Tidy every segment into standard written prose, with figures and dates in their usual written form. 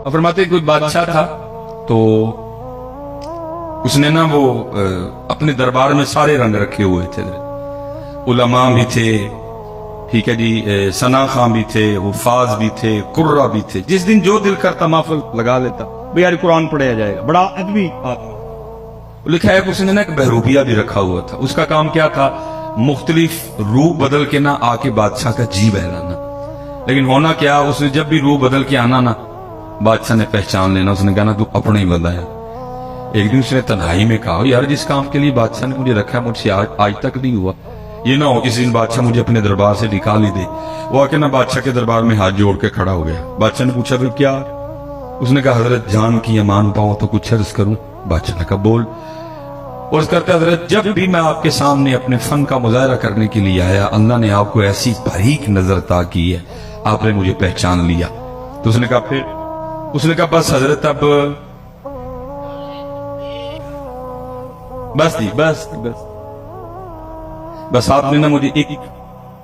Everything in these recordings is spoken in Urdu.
اور فرماتے کوئی بادشاہ تھا تو اس نے نا وہ اپنے دربار میں سارے رنگ رکھے ہوئے تھے، علماء بھی تھے، ٹھیک ہے جی، ثنا خان بھی تھے، حفاظ بھی تھے، قرہ بھی تھے، جس دن جو دل کرتا محفل لگا لیتا بھئی یار قرآن پڑھایا جائے گا، بڑا ادبی آدمی۔ لکھا ہے کہ اس نے نا ایک بہروپیہ بھی رکھا ہوا تھا، اس کا کام کیا تھا، مختلف روح بدل کے نہ آ کے بادشاہ کا جی بہلانا۔ لیکن ہونا کیا، اس نے جب بھی روح بدل کے آنا نا، بادشاہ نے پہچان لینا، اس نے کہا نا تو اپنے ہی بندہ ہے۔ ایک دن اس نے تنہائی میں کہا یار جس کام کے لیے بادشاہ نے مجھے رکھا ہے مجھ سے آج تک نہیں ہوا، یہ نہ ہو کسی دن بادشاہ مجھے اپنے دربار سے نکال ہی دے۔ وہ آ کے نا بادشاہ کے دربار میں ہاتھ جوڑ کے کھڑا ہو گیا۔ بادشاہ نے پوچھا بھئی کیا؟ اس نے کہا حضرت جان کی امان پاؤں تو کچھ عرض کروں۔ بادشاہ نے کہا بول۔ عرض کرتے حضرت جب بھی میں آپ کے سامنے اپنے فن کا مظاہرہ کرنے کے لیے آیا، اللہ نے آپ کو ایسی باریک نظر عطا کی ہے، آپ نے مجھے پہچان لیا۔ تو اس نے کہا پھر؟ اس نے کہا بس حضرت اب بس بس آپ نے نا مجھے ایک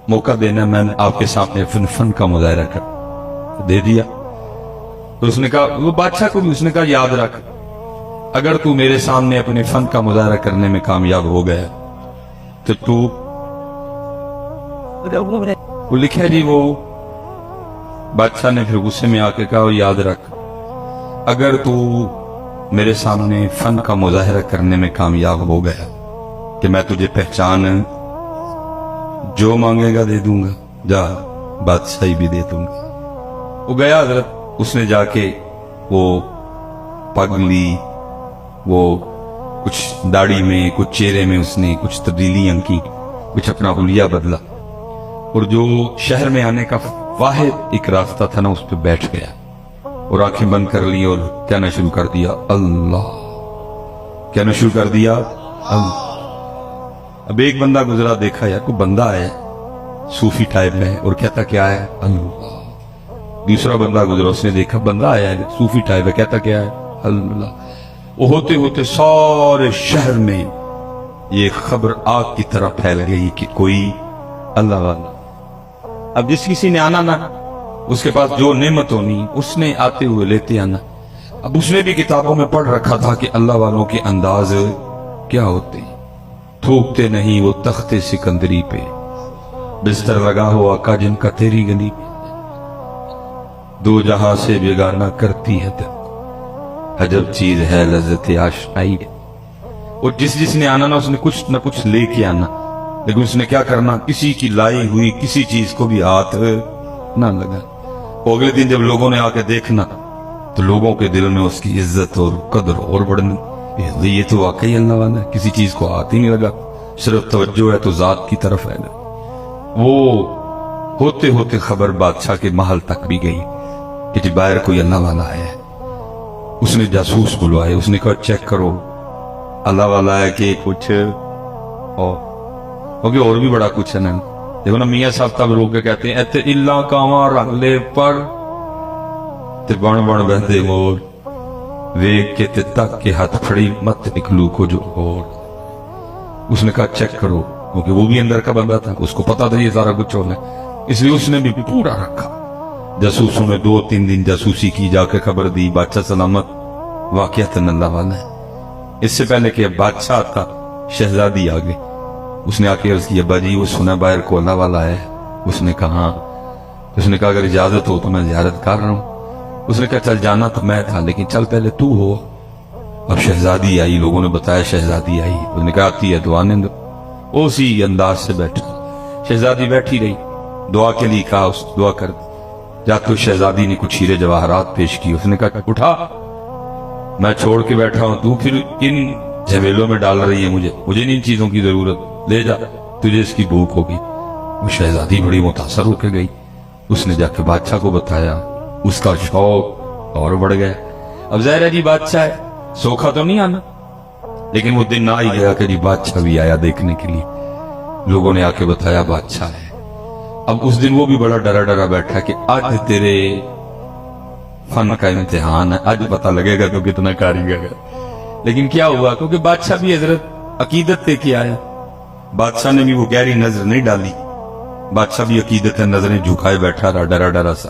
موقع دینا، میں نے آپ کے سامنے فن کا مظاہرہ کر دے دیا۔ تو اس نے کہا، وہ بادشاہ کو بھی اس نے کہا یاد رکھ، اگر تو میرے سامنے اپنے فن کا مظاہرہ کرنے میں کامیاب ہو گیا تو تو وہ لکھا جی، وہ بادشاہ نے پھر غصے میں آ کے کہا یاد رکھ، اگر تو میرے سامنے فن کا مظاہرہ کرنے میں کامیاب ہو گیا کہ میں تجھے پہچان جو مانگے گا دے دوں گا، جا بادشاہی بھی دے دوں گا۔ وہ گیا حضرت، اس نے جا کے وہ پگ لی، وہ کچھ داڑھی میں کچھ چہرے میں اس نے کچھ تبدیلیاں کی، کچھ اپنا حلیہ بدلا، اور جو شہر میں آنے کا واحد ایک راستہ تھا نا اس پہ بیٹھ گیا اور آنکھیں بند کر لی اور کہنا شروع کر دیا اللہ، کہنا شروع کر دیا اللہ۔ اب ایک بندہ گزرا، دیکھا یار کوئی بندہ ہے صوفی ٹائپ میں اور کہتا کیا ہے اللہ۔ دوسرا بندہ گزرا، اس نے دیکھا بندہ آیا ہے صوفی ٹائپ ہے، کہتا کیا ہے اللہ۔ وہ ہوتے ہوتے سارے شہر میں یہ خبر آگ کی طرح پھیل گئی کہ کوئی اللہ والا۔ اب جس کسی نے آنا نا، اس کے پاس جو نعمت ہونی اس نے آتے ہوئے لیتے آنا۔ اب اس نے بھی کتابوں میں پڑھ رکھا تھا کہ اللہ والوں کے انداز کیا ہوتے ہیں، تھوکتے نہیں وہ تخت سکندری پہ، بستر لگا ہوا آقا جن کا تیری گلی پہ، دو جہاں سے بیگانہ کرتی ہے دل، عجب چیز ہے لذت آشنائی۔ اور جس نے آنا نا اس نے کچھ نہ کچھ لے کے آنا، لیکن اس نے کیا کرنا، کسی کی لائی ہوئی کسی چیز کو بھی ہاتھ نہ لگا۔ اگلے دن جب لوگوں نے آ کے دیکھنا تو لوگوں کے دل میں اس کی عزت اور قدر اور بڑھنی، یہ تو واقعی اللہ والا ہے، کسی چیز کو ہاتھ ہی نہیں لگا، صرف توجہ ہے تو ذات کی طرف ہے۔ وہ ہوتے ہوتے خبر بادشاہ کے محل تک بھی گئی کہ جی باہر کوئی اللہ والا ہے۔ اس نے جاسوس بلوائے، اس نے کہا چیک کرو اللہ والا ہے کہ کچھ اور بھی بڑا کچھ ہے نا۔ دیکھو نا میاں صاحب تب رو کے کہتے ہیں ایتے اللہ کاواں رکھ لے پر تے بن بہتے مور، ویک کے تے تک کے ہاتھ پھڑی مت نکلو کو جو اور۔ اس نے کہا چیک کرو، کیونکہ وہ بھی اندر کا بندہ تھا، اس کو پتا تھا یہ سارا کچھ ہونا ہے، اس لیے اس نے بھی پورا رکھا۔ جاسوسوں نے 2-3 دن جاسوسی کی، جا کے خبر دی بادشاہ سلامت واقعتاً اللہ والا ہے۔ اس سے پہلے کہ بادشاہ تھا شہزادی آ گئی، اس نے آ کے عرض کی ابا جی وہ سنا باہر کو اللہ والا ہے۔ اس نے کہا ہاں۔ اس نے کہا اگر اجازت ہو تو میں زیارت کر رہا ہوں۔ اس نے کہا چل جانا تو میں تھا لیکن چل پہلے تو ہو۔ اب شہزادی آئی، لوگوں نے بتایا شہزادی آئی، اس نے کہا آتی ہے تو آنے دو۔ اسی انداز سے بیٹھا، شہزادی بیٹھی رہی، دعا کے لیے کہا اس دعا کر دی۔ جاتے شہزادی نے کچھ ہیرے جواہرات پیش کی، اس نے کہا اٹھا، میں چھوڑ کے بیٹھا ہوں، تو پھر ان جھمیلوں میں ڈال رہی ہے، مجھے ان چیزوں کی ضرورت، لے جا تجھے اس کی بھوک ہوگی۔ وہ شہزادی بڑی متاثر ہو کے گئی، اس نے جا کے بادشاہ کو بتایا، اس کا شوق اور بڑھ گیا۔ اب ظاہر ہے جی بادشاہ ہے، سوکھا تو نہیں آنا، لیکن وہ دن آ ہی گیا کہ جی بادشاہ بھی آیا دیکھنے کے لیے۔ لوگوں نے آ کے بتایا بادشاہ ہے۔ اب اس دن وہ بھی بڑا ڈرا بیٹھا کہ آج تیرے فن کا امتحان ہے، آج پتہ لگے گا تو کتنا کاریگر ہے۔ لیکن کیا ہوا، کیونکہ بادشاہ بھی حضرت عقیدت پہ کیا ہے، بادشاہ نے بھی وہ گہری نظر نہیں ڈالی، بادشاہ بھی عقیدت نظریں جھکائے بیٹھا رہا، ڈرا سا۔